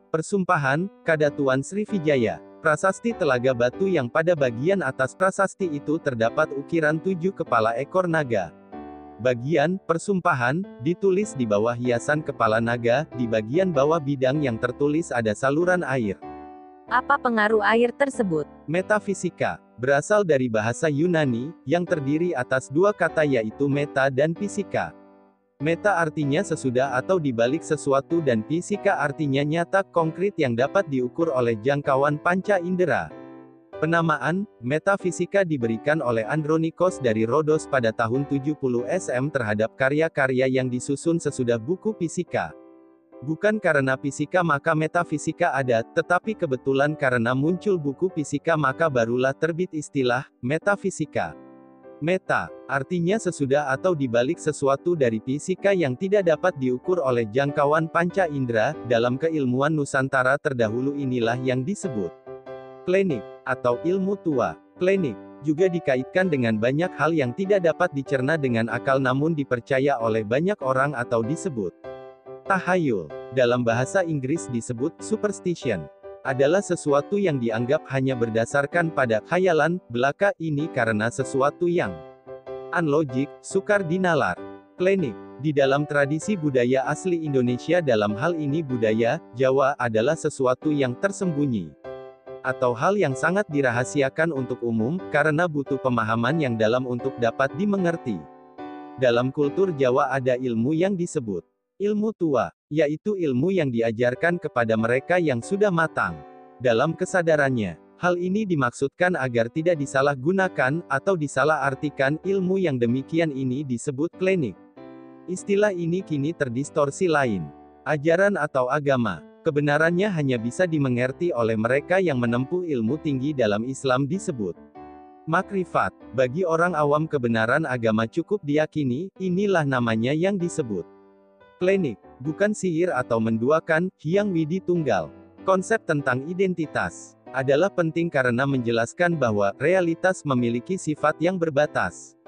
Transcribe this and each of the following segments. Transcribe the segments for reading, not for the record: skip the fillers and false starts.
Persumpahan, Kadatuan Sriwijaya. Prasasti Telaga Batu yang pada bagian atas prasasti itu terdapat ukiran 7 kepala ekor naga. Bagian persumpahan ditulis di bawah hiasan kepala naga, di bagian bawah bidang yang tertulis ada saluran air. Apa pengaruh air tersebut? Metafisika berasal dari bahasa Yunani, yang terdiri atas dua kata yaitu meta dan fisika. Meta artinya sesudah atau dibalik sesuatu dan fisika artinya nyata, konkret yang dapat diukur oleh jangkauan panca indera. Penamaan metafisika diberikan oleh Andronikos dari Rhodos pada tahun 70 SM terhadap karya-karya yang disusun sesudah buku fisika. Bukan karena fisika maka metafisika ada, tetapi kebetulan karena muncul buku fisika maka barulah terbit istilah metafisika. Meta artinya sesudah atau dibalik sesuatu dari fisika yang tidak dapat diukur oleh jangkauan panca indera. Dalam keilmuan Nusantara terdahulu inilah yang disebut klinik atau ilmu tua. Klinik juga dikaitkan dengan banyak hal yang tidak dapat dicerna dengan akal namun dipercaya oleh banyak orang atau disebut tahayul. Dalam bahasa Inggris disebut superstition. Adalah sesuatu yang dianggap hanya berdasarkan pada khayalan belaka, ini karena sesuatu yang unlogik, sukar dinalar. Klinik di dalam tradisi budaya asli Indonesia, dalam hal ini budaya Jawa, adalah sesuatu yang tersembunyi atau hal yang sangat dirahasiakan untuk umum, karena butuh pemahaman yang dalam untuk dapat dimengerti. Dalam kultur Jawa ada ilmu yang disebut ilmu tua, yaitu ilmu yang diajarkan kepada mereka yang sudah matang dalam kesadarannya. Hal ini dimaksudkan agar tidak disalahgunakan, atau disalahartikan. Ilmu yang demikian ini disebut klinik. Istilah ini kini terdistorsi lain. Ajaran atau agama, kebenarannya hanya bisa dimengerti oleh mereka yang menempuh ilmu tinggi. Dalam Islam disebut makrifat. Bagi orang awam kebenaran agama cukup diyakini, inilah namanya yang disebut klinik. Bukan sihir atau menduakan, Hyang Widi Tunggal. Konsep tentang identitas adalah penting karena menjelaskan bahwa realitas memiliki sifat yang berbatas,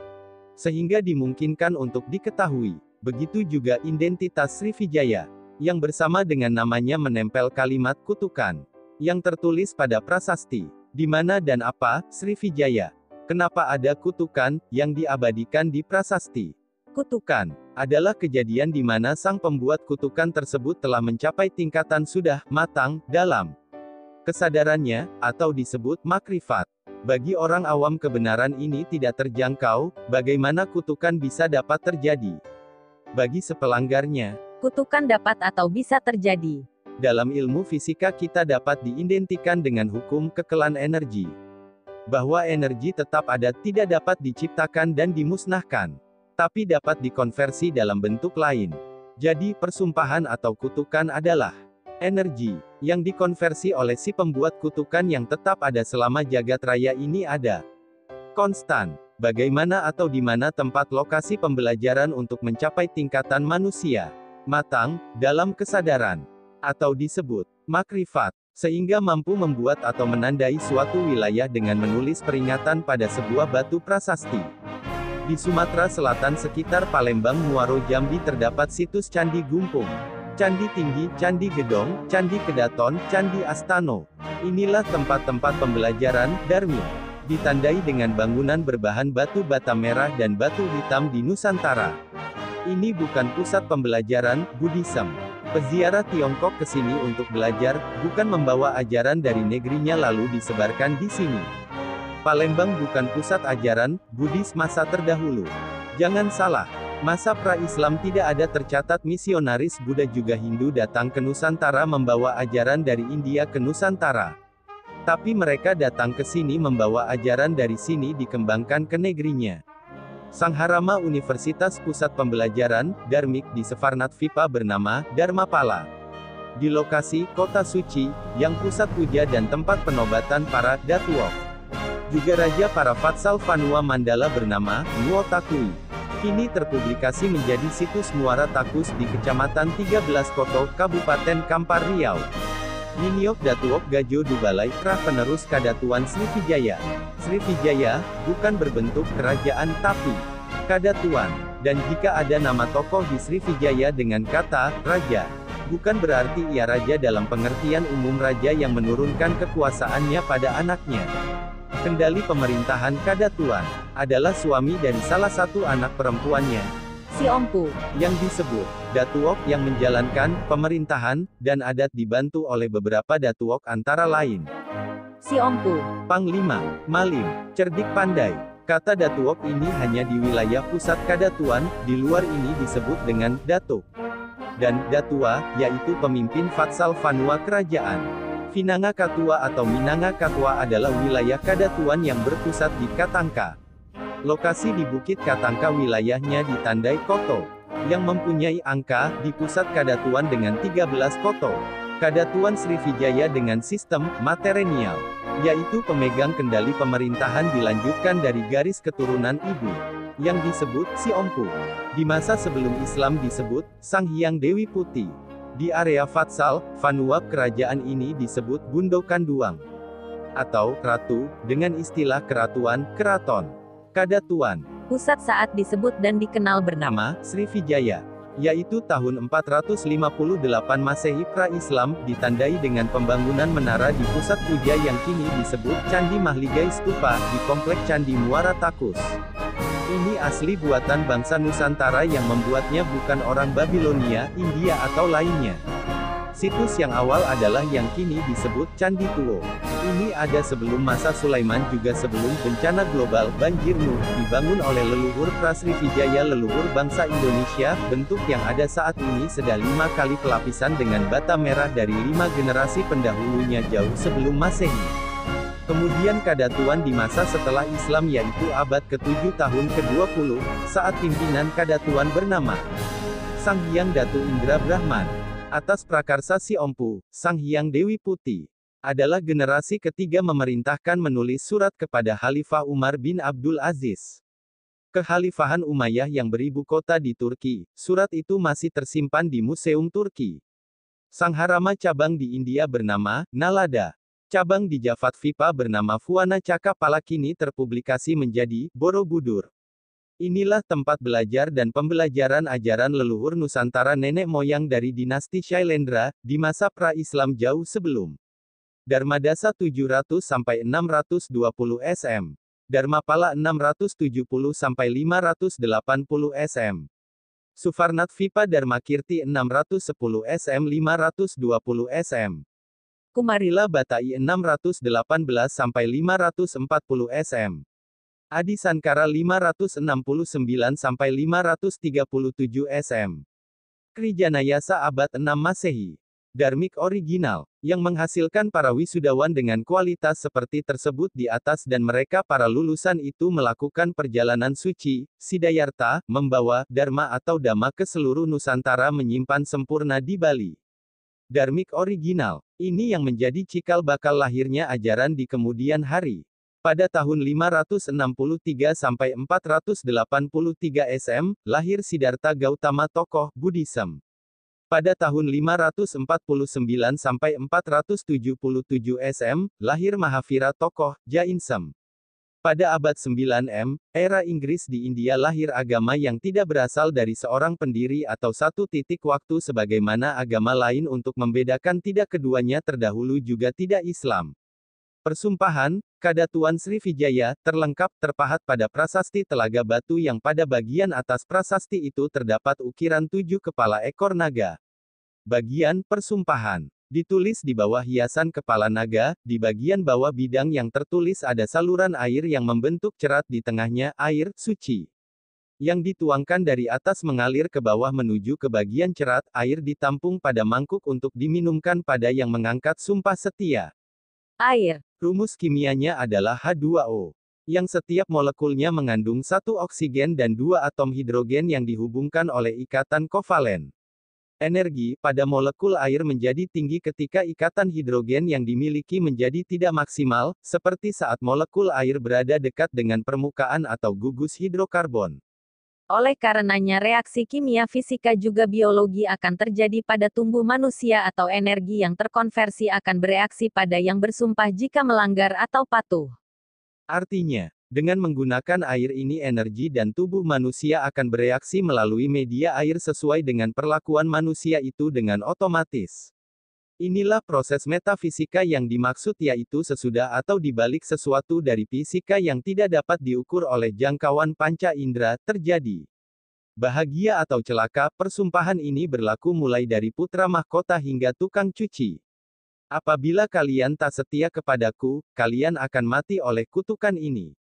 sehingga dimungkinkan untuk diketahui. Begitu juga identitas Sriwijaya, yang bersama dengan namanya menempel kalimat kutukan, yang tertulis pada prasasti. Di mana dan apa Sriwijaya? Kenapa ada kutukan, yang diabadikan di prasasti? Kutukan adalah kejadian di mana sang pembuat kutukan tersebut telah mencapai tingkatan sudah matang dalam kesadarannya, atau disebut makrifat. Bagi orang awam kebenaran ini tidak terjangkau. Bagaimana kutukan bisa dapat terjadi? Bagi sepelanggarnya, Kutukan dapat atau bisa terjadi. Dalam ilmu fisika kita dapat diidentikan dengan hukum kekelan energi. Bahwa energi tetap ada, tidak dapat diciptakan dan dimusnahkan, tapi dapat dikonversi dalam bentuk lain. Jadi persumpahan atau kutukan adalah energi yang dikonversi oleh si pembuat kutukan yang tetap ada selama jagat raya ini ada. Konstan. Bagaimana atau di mana tempat lokasi pembelajaran untuk mencapai tingkatan manusia matang dalam kesadaran, atau disebut makrifat, sehingga mampu membuat atau menandai suatu wilayah dengan menulis peringatan pada sebuah batu prasasti. Di Sumatera Selatan sekitar Palembang, Muaro, Jambi terdapat situs Candi Gumpung, Candi Tinggi, Candi Gedong, Candi Kedaton, Candi Astano. Inilah tempat-tempat pembelajaran Dharmi, ditandai dengan bangunan berbahan batu bata merah dan batu hitam di Nusantara. Ini bukan pusat pembelajaran Buddhism. Peziarah Tiongkok ke sini untuk belajar, bukan membawa ajaran dari negerinya lalu disebarkan di sini. Palembang bukan pusat ajaran Buddhis masa terdahulu. Jangan salah, masa pra-Islam tidak ada tercatat misionaris Buddha juga Hindu datang ke Nusantara membawa ajaran dari India ke Nusantara. Tapi mereka datang ke sini membawa ajaran dari sini dikembangkan ke negerinya. Sangharama Universitas Pusat Pembelajaran Dharmik di Sefarnat Vipa bernama Dharmapala. Di lokasi Kota Suci, yang pusat puja dan tempat penobatan para Datuok. Juga Raja para Fatsal Vanua Mandala bernama Muo Takui. Kini terpublikasi menjadi situs Muara Takus di Kecamatan 13 Koto, Kabupaten Kampar Riau. Niniok Datuok Gajo Dubalai Krah penerus Kadatuan Sriwijaya. Sriwijaya bukan berbentuk kerajaan tapi kadatuan. Dan jika ada nama tokoh di Sriwijaya dengan kata raja, Bukan berarti ia raja dalam pengertian umum raja yang menurunkan kekuasaannya pada anaknya. Kendali pemerintahan Kadatuan adalah suami dari salah satu anak perempuannya, Si Ompu. yang disebut Datuok yang menjalankan pemerintahan dan adat dibantu oleh beberapa Datuok antara lain Si Ompu. Panglima, Malim, cerdik pandai. Kata Datuok ini hanya di wilayah pusat Kadatuan, di luar ini disebut dengan Datuk dan Datua, yaitu pemimpin Fatsal Vanua kerajaan. Vinanga Katua atau Minanga Katua adalah wilayah Kadatuan yang berpusat di Katangka. Lokasi di Bukit Katangka wilayahnya ditandai koto, yang mempunyai angka di pusat Kadatuan dengan 13 koto. Kadatuan Srivijaya dengan sistem matrilineal, yaitu pemegang kendali pemerintahan dilanjutkan dari garis keturunan ibu, yang disebut Si Ompu. Di masa sebelum Islam disebut Sang Hyang Dewi Putih. Di area Fatsal, Vanua kerajaan ini disebut Gundokanduang atau Ratu, dengan istilah keratuan, keraton. Kadatuan, Pusat saat disebut dan dikenal bernama nama Srivijaya, yaitu tahun 458 Masehi pra-Islam, ditandai dengan pembangunan menara di pusat puja yang kini disebut Candi Mahligai Stupa, di komplek Candi Muara Takus. Ini asli buatan bangsa Nusantara yang membuatnya bukan orang Babilonia, India atau lainnya. Situs yang awal adalah yang kini disebut Candi Tuo. Ini ada sebelum masa Sulaiman juga sebelum bencana global, banjir Nuh, dibangun oleh leluhur Prasrivijaya leluhur bangsa Indonesia. Bentuk yang ada saat ini sudah 5 kali pelapisan dengan bata merah dari 5 generasi pendahulunya jauh sebelum Masehi. Kemudian Kadatuan di masa setelah Islam yaitu abad ke-7 tahun ke-20, saat pimpinan Kadatuan bernama Sang Hyang Datu Indra Brahman. Atas prakarsa Si Ompu, Sang Hyang Dewi Putih adalah generasi ketiga memerintahkan menulis surat kepada Khalifah Umar bin Abdul Aziz. Kekhalifahan Umayyah yang beribu kota di Turki, surat itu masih tersimpan di Museum Turki. Sangharama cabang di India bernama Nalada. Cabang di Javad Vipa bernama Fuana Cakapala kini terpublikasi menjadi Borobudur. Inilah tempat belajar dan pembelajaran ajaran leluhur Nusantara nenek moyang dari dinasti Shailendra, di masa pra-Islam jauh sebelum Dharmadasa 700 sampai 620 SM. Dharmapala 670 sampai 580 SM. Sufarnat Vipa Dharmakirti 610 SM 520 SM. Kumarila Batai 618 sampai 540 SM. Adi Sankara 569 sampai 537 SM. Krijanayasa abad 6 Masehi. Dharmik original, yang menghasilkan para wisudawan dengan kualitas seperti tersebut di atas dan mereka para lulusan itu melakukan perjalanan suci, Siddhartha, membawa Dharma atau Dhamma ke seluruh Nusantara menyimpan sempurna di Bali. Dharmik original, ini yang menjadi cikal bakal lahirnya ajaran di kemudian hari. Pada tahun 563 sampai 483 SM, lahir Siddhartha Gautama tokoh Buddhism. Pada tahun 549 sampai 477 SM, lahir Mahavira tokoh Jainism. Pada abad 9 era Inggris di India lahir agama yang tidak berasal dari seorang pendiri atau satu titik waktu sebagaimana agama lain untuk membedakan tidak keduanya terdahulu juga tidak Islam. Persumpahan, Kadatuan Srivijaya, terlengkap, terpahat pada prasasti Telaga Batu yang pada bagian atas prasasti itu terdapat ukiran 7 kepala ekor naga. Bagian persumpahan ditulis di bawah hiasan kepala naga, di bagian bawah bidang yang tertulis ada saluran air yang membentuk cerat di tengahnya, air suci. Yang dituangkan dari atas mengalir ke bawah menuju ke bagian cerat, air ditampung pada mangkuk untuk diminumkan pada yang mengangkat sumpah setia. air. Rumus kimianya adalah H2O, yang setiap molekulnya mengandung 1 oksigen dan 2 atom hidrogen yang dihubungkan oleh ikatan kovalen. Energi pada molekul air menjadi tinggi ketika ikatan hidrogen yang dimiliki menjadi tidak maksimal, seperti saat molekul air berada dekat dengan permukaan atau gugus hidrokarbon. Oleh karenanya reaksi kimia fisika juga biologi akan terjadi pada tubuh manusia atau energi yang terkonversi akan bereaksi pada yang bersumpah jika melanggar atau patuh. Artinya, Dengan menggunakan air ini energi dan tubuh manusia akan bereaksi melalui media air sesuai dengan perlakuan manusia itu dengan otomatis. Inilah proses metafisika yang dimaksud, yaitu sesudah atau dibalik sesuatu dari fisika yang tidak dapat diukur oleh jangkauan panca indera, terjadi. Bahagia atau celaka, persumpahan ini berlaku mulai dari putra mahkota hingga tukang cuci. Apabila kalian tak setia kepadaku, kalian akan mati oleh kutukan ini.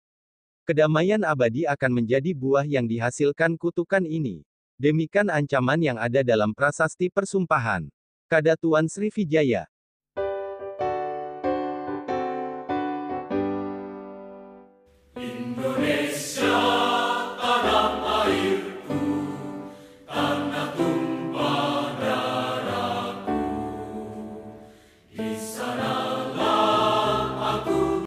Kedamaian abadi akan menjadi buah yang dihasilkan kutukan ini. Demikian ancaman yang ada dalam prasasti persumpahan. Kada Tuan Srivijaya.